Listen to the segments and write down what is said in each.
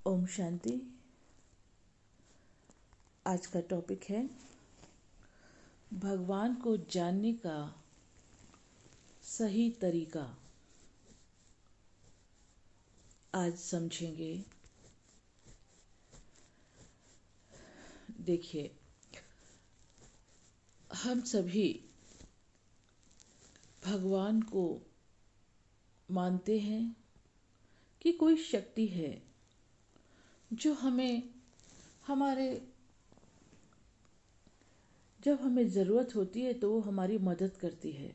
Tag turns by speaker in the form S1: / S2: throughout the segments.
S1: ओम शांति। आज का टॉपिक है भगवान को जानने का सही तरीका। आज समझेंगे। देखिए, हम सभी भगवान को मानते हैं कि कोई शक्ति है जो हमें जब हमें ज़रूरत होती है तो वो हमारी मदद करती है।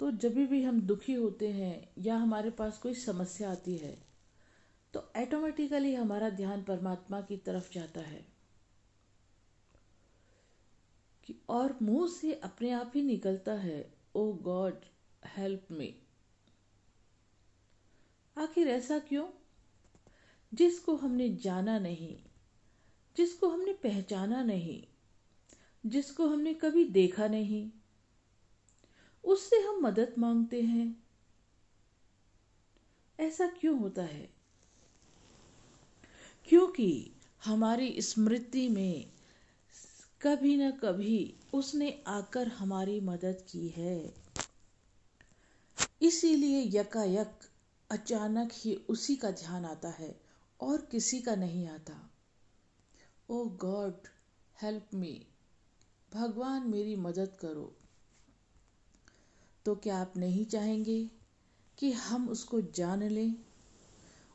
S1: तो जब भी हम दुखी होते हैं या हमारे पास कोई समस्या आती है तो ऑटोमेटिकली हमारा ध्यान परमात्मा की तरफ जाता है और मुंह से अपने आप ही निकलता है, ओ गॉड हेल्प मी। आखिर ऐसा क्यों? जिसको हमने जाना नहीं, जिसको हमने पहचाना नहीं, जिसको हमने कभी देखा नहीं, उससे हम मदद मांगते हैं। ऐसा क्यों होता है? क्योंकि हमारी स्मृति में कभी न कभी उसने आकर हमारी मदद की है। इसीलिए यकायक अचानक ही उसी का ध्यान आता है और किसी का नहीं आता। ओ गॉड हेल्प मी, भगवान मेरी मदद करो। तो क्या आप नहीं चाहेंगे कि हम उसको जान लें,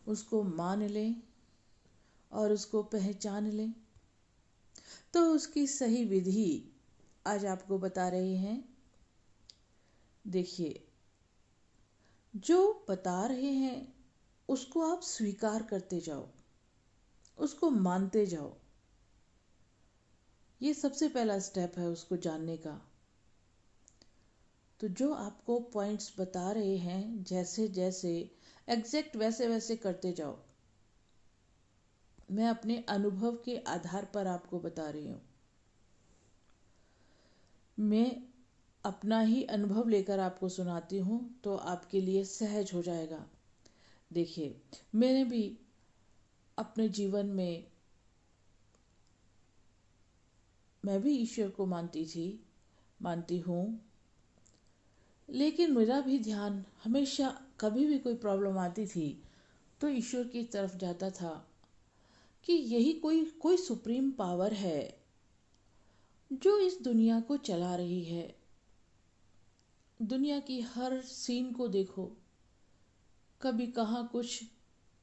S1: उसको मान लें और उसको पहचान लें? तो उसकी सही विधि आज आपको बता रहे हैं। देखिए, जो बता रहे हैं उसको आप स्वीकार करते जाओ, उसको मानते जाओ। ये सबसे पहला स्टेप है उसको जानने का। तो जो आपको पॉइंट्स बता रहे हैं जैसे जैसे एग्जैक्ट वैसे वैसे करते जाओ। मैं अपने अनुभव के आधार पर आपको बता रही हूँ। मैं अपना ही अनुभव लेकर आपको सुनाती हूँ तो आपके लिए सहज हो जाएगा। देखिए, मैंने भी अपने जीवन में मैं भी ईश्वर को मानती हूँ, लेकिन मेरा भी ध्यान हमेशा कभी भी कोई प्रॉब्लम आती थी तो ईश्वर की तरफ जाता था कि यही कोई कोई सुप्रीम पावर है जो इस दुनिया को चला रही है। दुनिया की हर सीन को देखो, कभी कहाँ कुछ,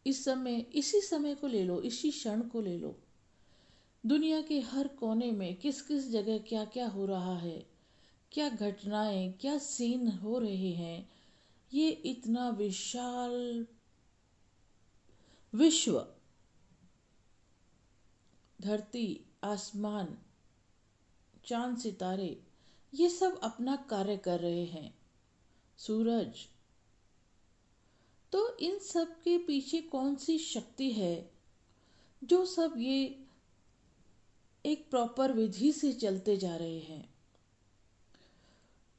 S1: इसी समय को ले लो, इसी क्षण को ले लो, दुनिया के हर कोने में किस किस जगह क्या क्या हो रहा है, क्या घटनाएं, क्या सीन हो रहे हैं। ये इतना विशाल विश्व, धरती, आसमान, चांद, सितारे, ये सब अपना कार्य कर रहे हैं। सूरज। तो इन सब के पीछे कौन सी शक्ति है जो सब ये एक प्रॉपर विधि से चलते जा रहे हैं?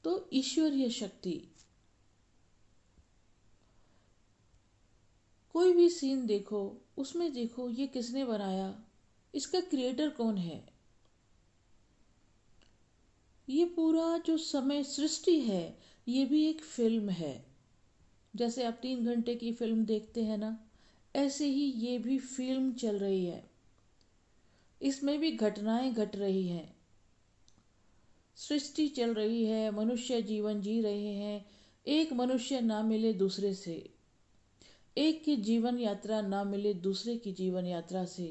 S1: तो ईश्वरीय शक्ति। कोई भी सीन देखो, उसमें देखो ये किसने बनाया, इसका क्रिएटर कौन है। ये पूरा जो समय सृष्टि है ये भी एक फिल्म है। जैसे आप 3 घंटे की फिल्म देखते हैं ना, ऐसे ही ये भी फिल्म चल रही है। इसमें भी घटनाएं घट रही हैं, सृष्टि चल रही है, मनुष्य जीवन जी रहे हैं। एक मनुष्य ना मिले दूसरे से, एक की जीवन यात्रा ना मिले दूसरे की जीवन यात्रा से,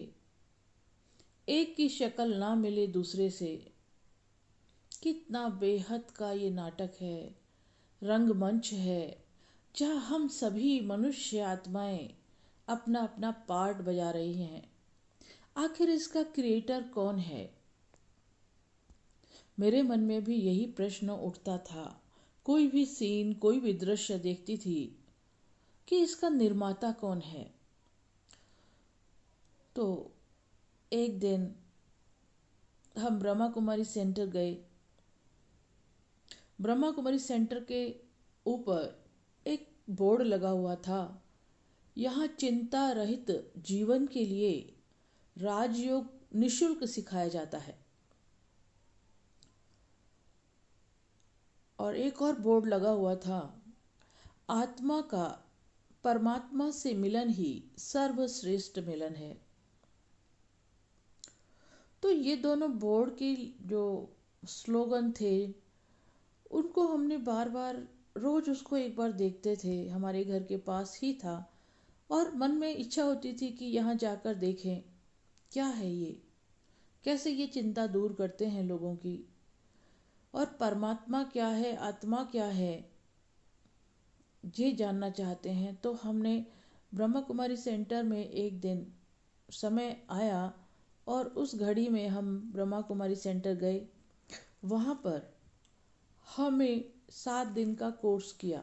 S1: एक की शक्ल ना मिले दूसरे से। कितना बेहद का ये नाटक है, रंगमंच है, जहाँ हम सभी मनुष्य आत्माएं अपना अपना पार्ट बजा रही हैं। आखिर इसका क्रिएटर कौन है? मेरे मन में भी यही प्रश्न उठता था। कोई भी सीन, कोई भी दृश्य देखती थी कि इसका निर्माता कौन है। तो एक दिन हम ब्रह्मा कुमारी सेंटर गए। ब्रह्मा कुमारी सेंटर के ऊपर एक बोर्ड लगा हुआ था, यहाँ चिंता रहित जीवन के लिए राजयोग निशुल्क सिखाया जाता है। और एक और बोर्ड लगा हुआ था, आत्मा का परमात्मा से मिलन ही सर्वश्रेष्ठ मिलन है। तो ये दोनों बोर्ड के जो स्लोगन थे, उनको हमने बार बार रोज उसको एक बार देखते थे, हमारे घर के पास ही था, और मन में इच्छा होती थी कि यहाँ जाकर देखें क्या है ये, कैसे ये चिंता दूर करते हैं लोगों की, और परमात्मा क्या है, आत्मा क्या है, ये जानना चाहते हैं। तो हमने ब्रह्मा कुमारी सेंटर में एक दिन समय आया और उस घड़ी में हम ब्रह्मा कुमारी सेंटर गए। वहाँ पर हमें 7 दिन का कोर्स किया।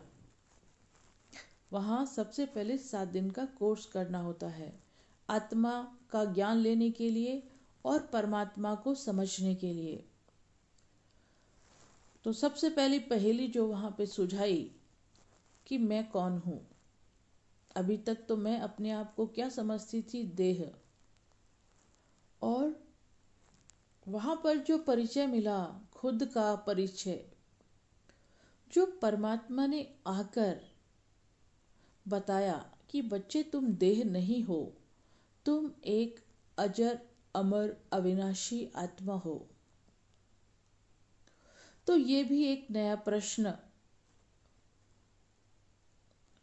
S1: वहाँ सबसे पहले 7 दिन का कोर्स करना होता है, आत्मा का ज्ञान लेने के लिए और परमात्मा को समझने के लिए। तो सबसे पहली पहेली जो वहाँ पे सुझाई कि मैं कौन हूँ। अभी तक तो मैं अपने आप को क्या समझती थी, देह। और वहाँ पर जो परिचय मिला, खुद का परिचय, जो परमात्मा ने आकर बताया कि बच्चे तुम देह नहीं हो, तुम एक अजर अमर अविनाशी आत्मा हो। तो ये भी एक नया प्रश्न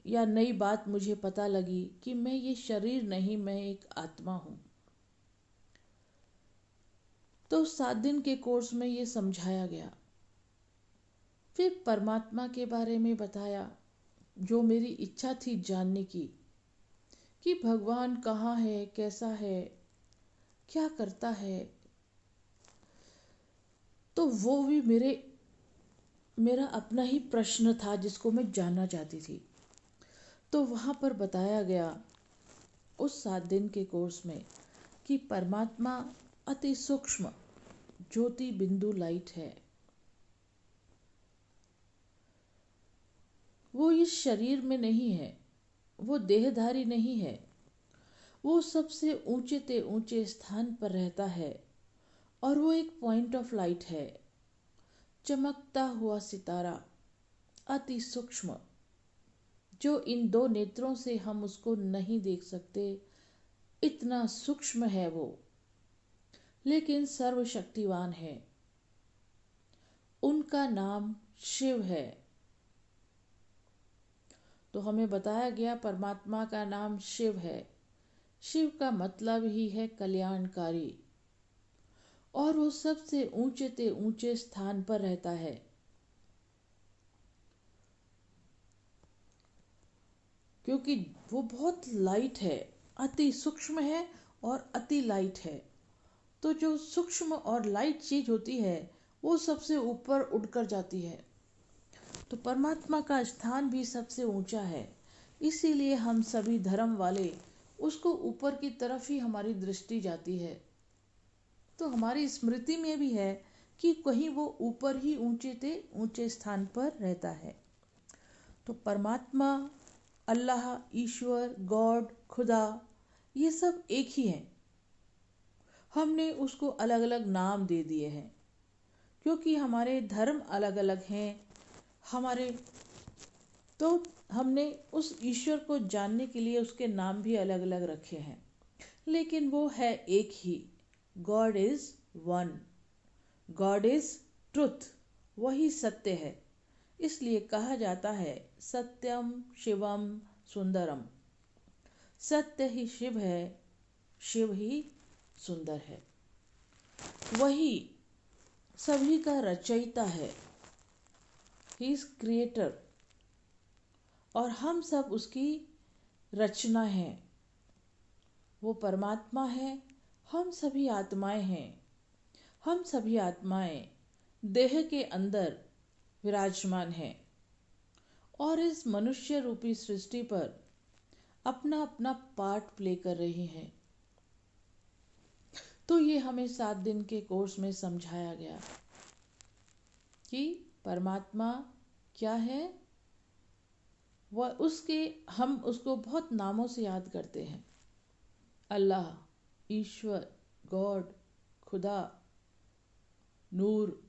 S1: या नई बात मुझे पता लगी कि मैं ये शरीर नहीं, मैं एक आत्मा हूँ। तो 7 दिन के कोर्स में ये समझाया गया। फिर परमात्मा के बारे में बताया, जो मेरी इच्छा थी जानने की कि भगवान कहाँ है, कैसा है, क्या करता है। तो वो भी मेरा अपना ही प्रश्न था जिसको मैं जानना चाहती थी। तो वहाँ पर बताया गया उस 7 दिन के कोर्स में कि परमात्मा अति सूक्ष्म ज्योति बिंदु लाइट है। वो इस शरीर में नहीं है, वो देहधारी नहीं है, वो सबसे ऊंचे ते ऊंचे स्थान पर रहता है और वो एक पॉइंट ऑफ लाइट है, चमकता हुआ सितारा, अति सूक्ष्म, जो इन 2 नेत्रों से हम उसको नहीं देख सकते, इतना सूक्ष्म है वो, लेकिन सर्वशक्तिवान है। उनका नाम शिव है। तो हमें बताया गया परमात्मा का नाम शिव है। शिव का मतलब ही है कल्याणकारी, और वो सबसे ऊंचे ते ऊंचे स्थान पर रहता है। क्योंकि वो बहुत लाइट है, अति सूक्ष्म है और अति लाइट है। तो जो सूक्ष्म और लाइट चीज होती है वो सबसे ऊपर उड़कर जाती है। तो परमात्मा का स्थान भी सबसे ऊंचा है, इसीलिए हम सभी धर्म वाले उसको ऊपर की तरफ ही हमारी दृष्टि जाती है। तो हमारी स्मृति में भी है कि कहीं वो ऊपर ही ऊंचे ते ऊंचे स्थान पर रहता है। तो परमात्मा, अल्लाह, ईश्वर, गॉड, खुदा, ये सब एक ही है। हमने उसको अलग अलग नाम दे दिए हैं क्योंकि हमारे धर्म अलग अलग हैं। तो हमने उस ईश्वर को जानने के लिए उसके नाम भी अलग अलग रखे हैं, लेकिन वो है एक ही। God is one, God is truth, वही सत्य है। इसलिए कहा जाता है सत्यम शिवम सुंदरम। सत्य ही शिव है, शिव ही सुंदर है। वही सभी का रचयिता है, ही इज क्रिएटर, और हम सब उसकी रचना है। वो परमात्मा है, हम सभी आत्माएं हैं। हम सभी आत्माएं देह के अंदर विराजमान हैं और इस मनुष्य रूपी सृष्टि पर अपना अपना पार्ट प्ले कर रही हैं। तो ये हमें 7 दिन के कोर्स में समझाया गया कि परमात्मा क्या है, वह उसके हम उसको बहुत नामों से याद करते हैं। अल्लाह, ईश्वर, गॉड, खुदा, नूर,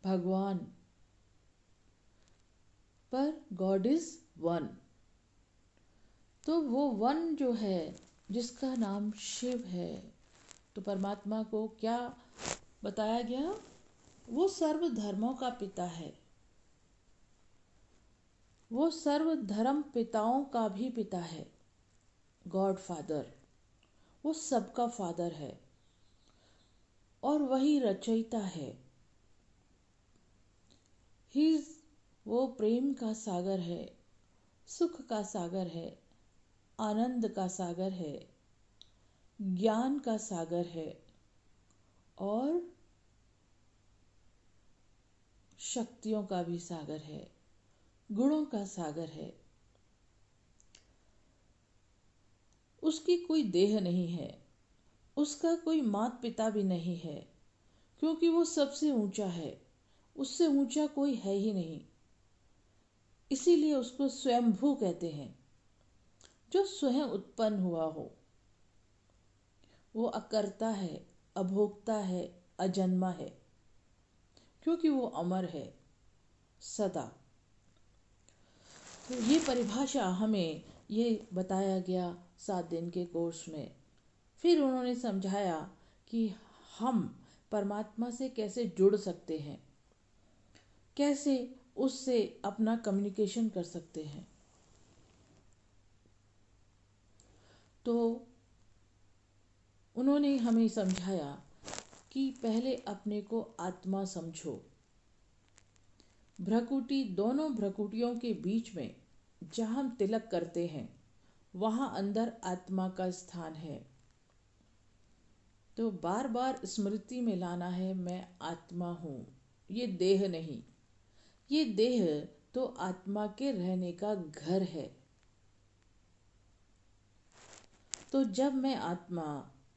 S1: भगवान। पर गॉड इज वन। तो वो वन जो है, जिसका नाम शिव है, तो परमात्मा को क्या बताया गया? वो सर्व धर्मों का पिता है। वो सर्व धर्म पिताओं का भी पिता है। गॉड फादर, वो सबका फादर है और वही रचयिता है। ही वो प्रेम का सागर है, सुख का सागर है, आनंद का सागर है, ज्ञान का सागर है और शक्तियों का भी सागर है, गुणों का सागर है। उसकी कोई देह नहीं है, उसका कोई माता पिता भी नहीं है, क्योंकि वो सबसे ऊंचा है, उससे ऊंचा कोई है ही नहीं। इसीलिए उसको स्वयंभू कहते हैं, जो स्वयं उत्पन्न हुआ हो। वो अकर्ता है, अभोक्ता है, अजन्मा है, क्योंकि वो अमर है सदा। तो ये परिभाषा हमें ये बताया गया 7 दिन के कोर्स में। फिर उन्होंने समझाया कि हम परमात्मा से कैसे जुड़ सकते हैं, कैसे उससे अपना कम्युनिकेशन कर सकते हैं। तो उन्होंने हमें समझाया कि पहले अपने को आत्मा समझो। भ्रकुटी, दोनों भ्रकुटियों के बीच में जहाँ हम तिलक करते हैं, वहाँ अंदर आत्मा का स्थान है। तो बार बार स्मृति में लाना है, मैं आत्मा हूँ, ये देह नहीं। ये देह तो आत्मा के रहने का घर है। तो जब मैं आत्मा,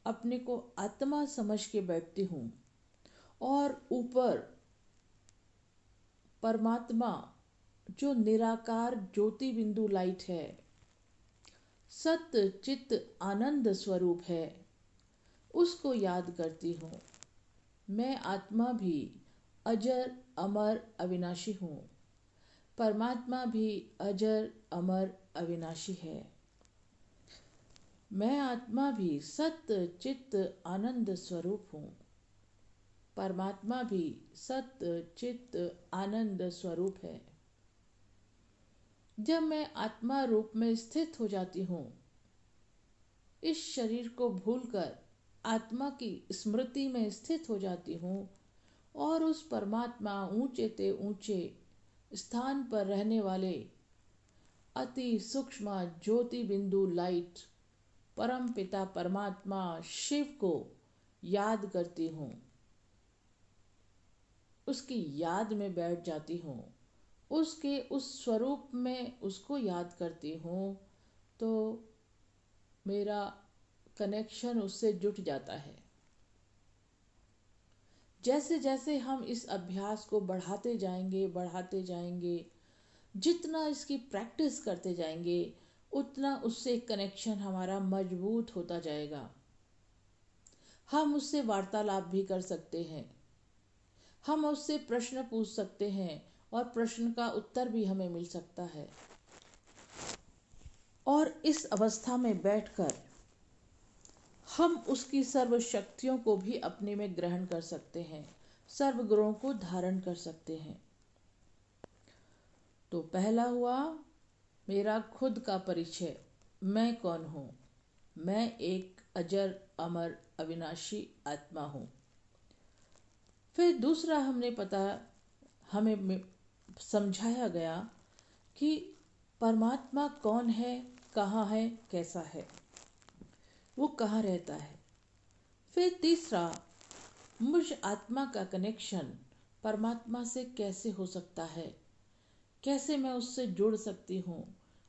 S1: अपने को आत्मा समझ के बैठती हूँ और ऊपर परमात्मा जो निराकार ज्योति बिंदु लाइट है, सत्य चित्त आनंद स्वरूप है, उसको याद करती हूँ। मैं आत्मा भी अजर अमर अविनाशी हूँ, परमात्मा भी अजर अमर अविनाशी है। मैं आत्मा भी सत्य चित्त आनंद स्वरूप हूँ, परमात्मा भी सत्य चित्त आनंद स्वरूप है। जब मैं आत्मा रूप में स्थित हो जाती हूँ, इस शरीर को भूलकर आत्मा की स्मृति में स्थित हो जाती हूँ और उस परमात्मा ऊंचे ते ऊंचे स्थान पर रहने वाले अति सूक्ष्म ज्योति बिंदु लाइट परम पिता परमात्मा शिव को याद करती हूँ, उसकी याद में बैठ जाती हूँ, उसके उस स्वरूप में उसको याद करती हूँ, तो मेरा कनेक्शन उससे जुट जाता है। जैसे जैसे हम इस अभ्यास को बढ़ाते जाएंगे, जितना इसकी प्रैक्टिस करते जाएंगे, उतना उससे कनेक्शन हमारा मजबूत होता जाएगा। हम उससे वार्तालाप भी कर सकते हैं, हम उससे प्रश्न पूछ सकते हैं और प्रश्न का उत्तर भी हमें मिल सकता है। और इस अवस्था में बैठकर हम उसकी सर्व शक्तियों को भी अपने में ग्रहण कर सकते हैं, सर्व गुणों को धारण कर सकते हैं। तो पहला हुआ मेरा खुद का परिचय, मैं कौन हूँ। मैं एक अजर अमर अविनाशी आत्मा हूँ। फिर दूसरा हमें समझाया गया कि परमात्मा कौन है, कहाँ है, कैसा है, वो कहाँ रहता है। फिर तीसरा, मुझ आत्मा का कनेक्शन परमात्मा से कैसे हो सकता है, कैसे मैं उससे जुड़ सकती हूँ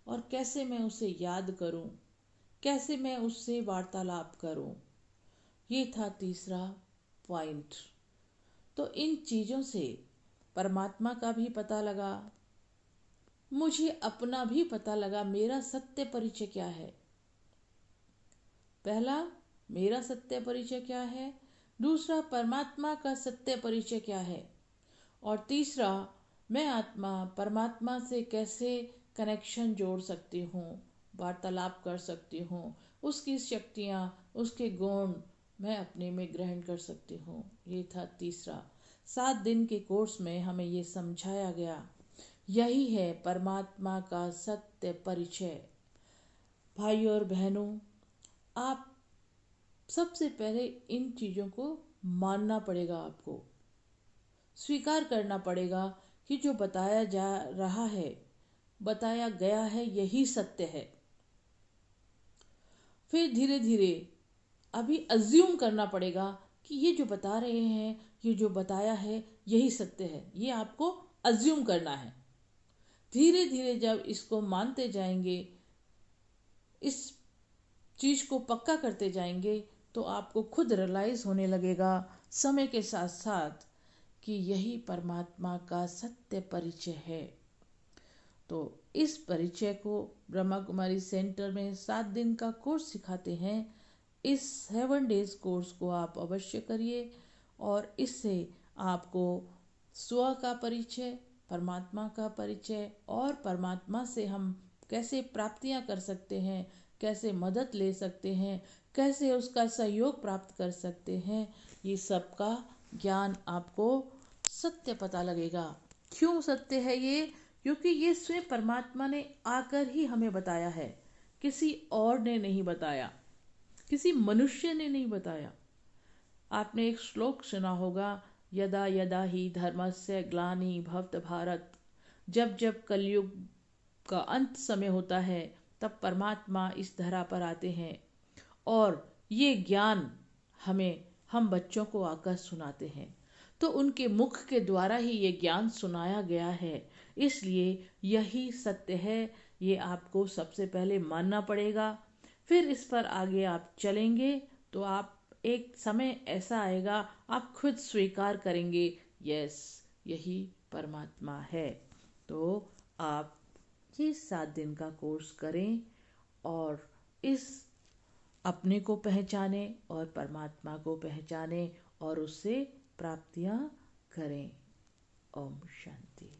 S1: और कैसे मैं उसे याद करूँ, कैसे मैं उससे वार्तालाप करूँ। ये था तीसरा पॉइंट। तो इन चीज़ों से परमात्मा का भी पता लगा, मुझे अपना भी पता लगा मेरा सत्य परिचय क्या है। पहला, मेरा सत्य परिचय क्या है। दूसरा, परमात्मा का सत्य परिचय क्या है। और तीसरा, मैं आत्मा परमात्मा से कैसे कनेक्शन जोड़ सकती हूँ, वार्तालाप कर सकती हूँ, उसकी शक्तियाँ, उसके गुण मैं अपने में ग्रहण कर सकती हूँ। ये था तीसरा। 7 दिन के कोर्स में हमें ये समझाया गया। यही है परमात्मा का सत्य परिचय। भाइयों और बहनों, आप सबसे पहले इन चीज़ों को मानना पड़ेगा, आपको स्वीकार करना पड़ेगा कि जो बताया जा रहा है, बताया गया है, यही सत्य है। फिर धीरे धीरे अभी अज्यूम करना पड़ेगा कि ये जो बता रहे हैं, ये जो बताया है, यही सत्य है। ये आपको अज्यूम करना है। धीरे धीरे जब इसको मानते जाएंगे, इस चीज को पक्का करते जाएंगे, तो आपको खुद रियलाइज होने लगेगा समय के साथ साथ कि यही परमात्मा का सत्य परिचय है। तो इस परिचय को ब्रह्मा कुमारी सेंटर में 7 दिन का कोर्स सिखाते हैं। इस 7 डेज कोर्स को आप अवश्य करिए और इससे आपको स्व का परिचय, परमात्मा का परिचय और परमात्मा से हम कैसे प्राप्तियां कर सकते हैं, कैसे मदद ले सकते हैं, कैसे उसका सहयोग प्राप्त कर सकते हैं, ये सब का ज्ञान आपको सत्य पता लगेगा। क्यों सत्य है ये? क्योंकि ये स्वयं परमात्मा ने आकर ही हमें बताया है, किसी और ने नहीं बताया, किसी मनुष्य ने नहीं बताया। आपने एक श्लोक सुना होगा, यदा यदा ही धर्मस्य ग्लानि भवत भारत। जब जब कलयुग का अंत समय होता है, तब परमात्मा इस धरा पर आते हैं और ये ज्ञान हम बच्चों को आकर सुनाते हैं। तो उनके मुख के द्वारा ही ये ज्ञान सुनाया गया है, इसलिए यही सत्य है। ये आपको सबसे पहले मानना पड़ेगा। फिर इस पर आगे आप चलेंगे तो आप एक समय ऐसा आएगा, आप खुद स्वीकार करेंगे, यस, यही परमात्मा है। तो आप ये 7 दिन का कोर्स करें और इस अपने को पहचाने और परमात्मा को पहचाने और उससे प्राप्तियां करें। ओम शांति।